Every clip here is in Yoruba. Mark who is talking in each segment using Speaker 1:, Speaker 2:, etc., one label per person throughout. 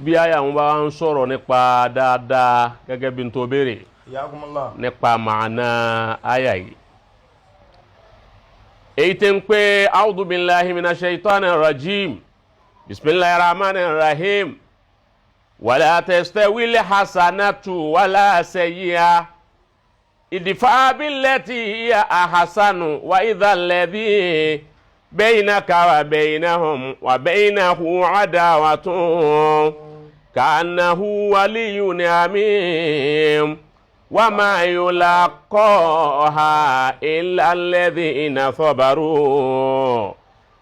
Speaker 1: bí àyà wọn bá ń sọ̀rọ̀ nípa dáadáa gẹ́gẹ́ bí n tó béèrè nípa màánà àyà yìí èyí tí ń pé a'udhu billahi minash shaitanir rajim bismillahir rahmanir rahim wala tastawil hasanatu wala sayyi'a idfa billati hiya ahsanu wa idha alladhi baynaka wa baynahum wa baynahu adawatun ka'annahu waliyyun hamim wa ma yulaqaha illa alladhina sabaru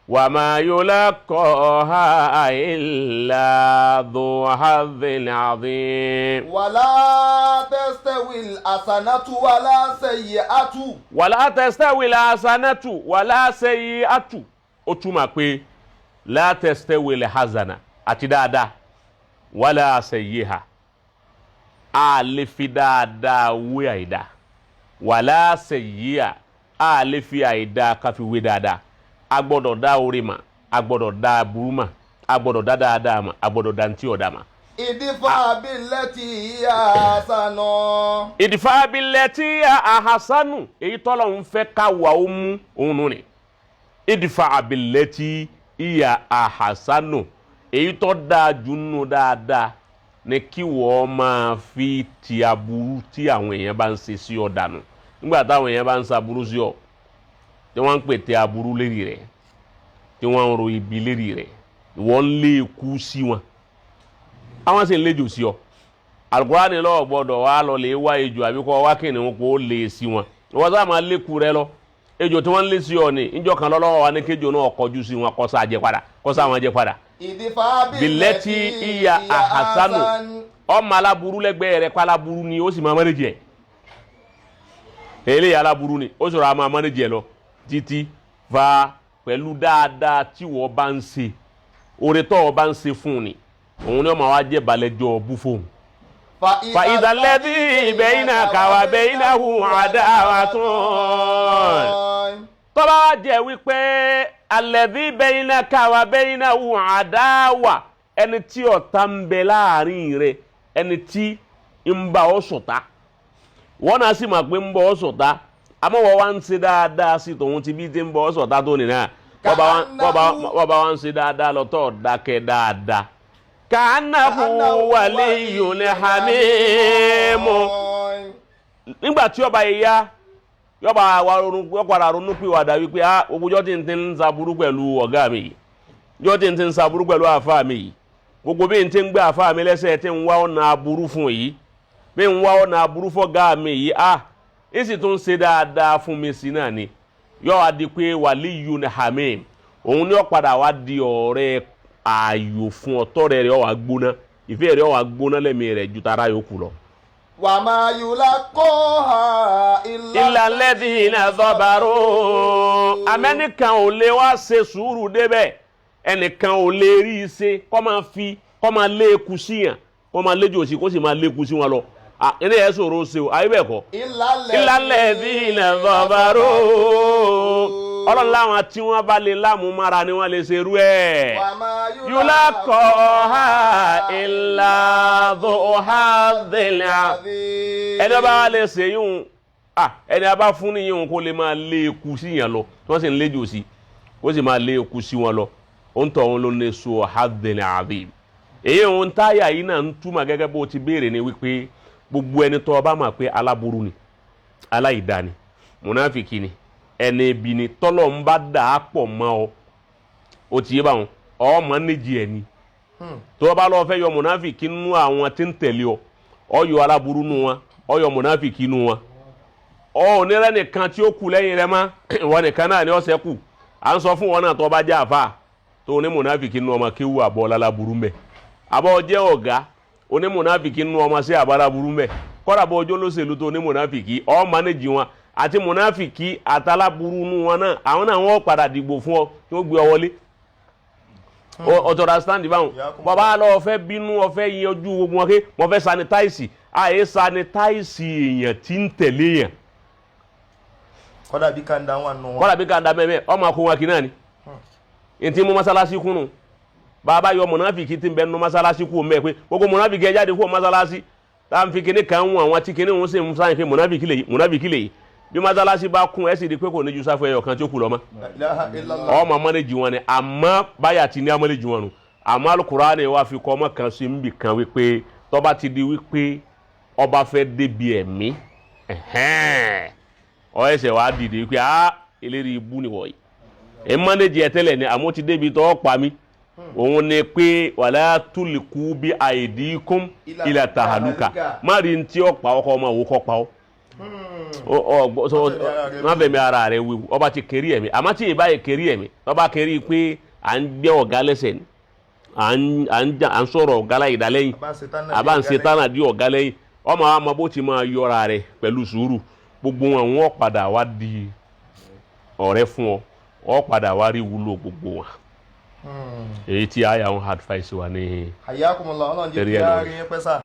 Speaker 1: wa ma yulaqaha illa dhu hadhin adhim.
Speaker 2: wala tastawil hasanatu wala sayyi'atu.
Speaker 1: wala tastawil hasanatu wala sayyi'atu ó túmọ̀ pé la tastawil hasana àti dáadáa wala sayyi'a a lè fi dáadáa wé àìdá wala sayyi'a a lè fi àìdá ká fi wé dáadáa a gbọ́dọ̀ dá orí mà a gbọ́dọ̀ dá burú mà a gbọ́dọ̀ dá dáadáa mà a gbọ́dọ̀ dá ntí ọ̀dá mà.
Speaker 2: idfa billati hiya ahsanu.
Speaker 1: idfa billati hiya ahsanu èyí tọ́lọ̀ ń fẹ́ ká wà ó mú òun nù ni idfa billati hiya ahsanu èyí tó dáa jù nù dáadáa ní kí wọ́n máa fi ti aburú tí àwọn èèyàn bá ń ṣe sí ọ dànù nígbà táwọn èèyàn bá ń ṣaburú sí ọ tí wọ́n ń pète aburú lérí rẹ̀ tí wọ́n ń ro ibi lérí rẹ̀ ìwọ ń lé ikú sí wọn àwọn sì ń léjò sí ọ Al-Qur'ani lọ́wọ́ gbọ́dọ̀ wá lọ lè wá ejò àbí kọ́ wá kìnìún kó lè sí wọn ìwọ́n sábà máa lékù rẹ lọ ejò tí wọ́n ń lé sí ọ ní ìjọ kan lọ́wọ́ wa ní kéjò náà kọjú sí wọn kọ́ sáà jẹ padà kọ́ sáà wọn jẹ padà billati hiya ahsanu ọmọ aláburú lẹ́gbẹ̀ẹ́ rẹ̀ kọ́ aláburú ni ó sì máa mọ́nẹ́jì ẹ̀ eléyìí aláburú ni ó sọ̀rọ̀ àmọ́ mọ́nẹ́jì ẹ̀ lọ títí fa pẹ̀lú dáadáa tí wọ́n bá ń ṣe oore tó wọ́n bá ń ṣe fún ni òun ni wọ́n máa wá jẹ́ balẹ̀jọ́ bú fóun. fa idha alladhi baynaka wa baynahu adawatun tó bá jẹ́ wípé alladhi baynaka wa baynahu adawa ẹni tí ọ̀tá ń bẹ láàrin rẹ̀ ẹni tí ń bá ọ ṣọ̀tá wọ́n náà sì máa pé ń bọ́ ọ ṣọ̀tá àmọ́ wọ́n wá ń ṣe dáadáa sí tòun ti bí tí ń bọ́ ọ ṣọ̀tá tó nìyà wọ́n bá wá ń ṣe dáadáa lọ́tọ̀ dákẹ́ dáadáa ka'annahu waliyyun hamim nígbà tí ọba yìí yá yọba padà ronú pìwàdà wípé ogúnjọ́ tí ń ti ń saburú pẹ̀lú ọ̀gá mi yìí jọ́ tí ń ti ń saburú pẹ̀lú àfáà mi yìí gbogbo bí n ti ń gbé àfáà mi lẹ́sẹ̀ tí ń wá ọ̀nà aburú fún yìí bí ń wá ọ̀nà aburú fọ́gá mi yìí ń sì tún ṣe dáadáa fún mi sí náà ni yọ wá di pé waliyyun hamim òun ni ó padà wá di ọ̀rẹ́ ààyò fún ọ̀tọ̀ rẹ̀ ó wá gbóná ìfẹ́ rẹ̀ ó wá gbóná lẹ́mìí rẹ̀ ju tara yòókù lọ.
Speaker 2: wa ma yulaqaha
Speaker 1: illa alladhina sabaru amẹ́nìkan ò lè wá ṣe sùúrù débẹ̀ ẹnìkan ò lè rí i ṣe kọ́ máa lé eku sí yàn kọ́ máa léjò sí kó sì máa lé eku sí wọn lọ ilé ẹ̀ sọ̀rọ̀ ṣe o ayé bẹ́ẹ̀ kọ́ illa alladhina sabaru ọlọ́run láwọn tí wọ́n bá lè láàmú mára ni wọ́n lè ṣe rú ẹ̀ yulaqaha illa dhu hadhil ẹni ọba lè ṣe yíhun ẹni abá fún ní yíhun kó lè máa lé eku sí yàn lọ tí wọ́n sì ń léjò sí kó sì máa lé eku sí wọn lọ ó ń tọ̀ wọn ló ní so hadhil adhim èyí òun táyà yìí náà ń túmọ̀ gẹ́gẹ́ bó ti béèrè ni wípé gbogbo ẹni tó bá máa pé aláburú ni aláìdá ni mùnáfìkì ni ẹni ibi ni tọ́lọ̀ ń bá dà á pọ̀ mọ́ ọ ti yé báwọn ọmọ níjì ẹ̀ ni tó bá lọ́ọ́ fẹ́ yọ mùnáfìkì nínú àwọn tí ń tẹ̀lé ọ yọ aláburú nù wọn ọ yọ mùnáfìkì nù wọn ọ onírẹ́ nìkan tí ó kù lẹ́yìn rẹ mọ́ wọn nìkan náà ni ó ṣẹ́kù à ń sọ fún wọn náà tó bá jẹ́ àfà tó ní mùnáfìkì nù ọmọ kéwù àbọ̀ láláburú mbẹ àbọ̀ jẹ́ ọ̀gá oní mùnáfìkì nù ọmọ sí àbọ̀ láláburú mbẹ kọ́dà bọ́ ọjọ́ lóṣèlú tó ní mùnáfìkì ọ mánéjì wọn àti mùnáfìkì àtàláburú nù wọn náà àwọn náà wọ́n padà dìgbò fún ọ tí ó gbé ọ wọlé ọ̀tọ̀ra stand báwọn bàbá lọ fẹ́ bínú ọ̀fẹ́ yin ojú gbogbo wọn ké wọ́n fẹ́ sanitize àyè sanitize èèyàn tí ń tẹ̀lé yàn.
Speaker 2: kọ́dà bí kàńdà wà nù wọn.
Speaker 1: kọ́dà bí kàńdà mẹ́mẹ́ ọmọ akó wọn kì náà ni ntí mú mọ́sálásí kúnnù bàbá yọ mùnáfìkì tí ń bẹ nínú mọ́sálásí kú mẹ́ pé gbogbo mùnáfìkì ẹ jáde kú mọ́sálásí tá à ń fi kíní kan wọn àwọn tí kíní wọn sì ń sáyìn pé mùnáfìkì lè yìí bí mọ́sálásí bá kún ẹ sì di pé kò ní ju sáfù ẹyọ kan tí ó kù lọ mọ́ ọmọ amọ́lẹ́jì wọn ni àmọ́ báyà ti ní amọ́lẹ́jì wọn nù àmọ́ Al-Qur'ani wá fi kọ́ ọmọ kan sí níbì kan wípé tó bá ti di wípé ọba fẹ́ débi ẹ̀mí ọ ẹsẹ̀ wàá dìde wípé eléri ibú ni wọ̀nyí ẹ̀ mọ́lẹ́jì ẹ tẹ́lẹ̀ ni àmọ́ ti débi tó pa mí òun ni pé wala tulqu bi aydikum ila tahaluka má rí tí ó pa ọkọ ọmọ òwò kọ́ pa ọ́ má bẹ̀mí ara rẹ̀ wíwú ọba ti kéré ẹ̀mí àmọ́ tí ìbá yẹ kéré ẹ̀mí ọba kéré pé à ń gbé ọ̀gá lẹ́sẹ̀ ni à ń sọ̀rọ̀ ọ̀gá láyé dálẹ́yìn àbá ń ṣe tánà dí ọ̀gá lẹ́yìn ọmọ àmọ́ bó ti máa yọra rẹ̀ pẹ̀lú sùúrù gbogbo wọn wọ́n padà wá di ọ̀rẹ́ fún ọ padà wá rí wúlò gbogbo wọn èyí tí àyà wọn advice wa ní.
Speaker 2: Hayyakumullah Ọlọ́run jẹ́ kí a rí yín pẹ́ sà.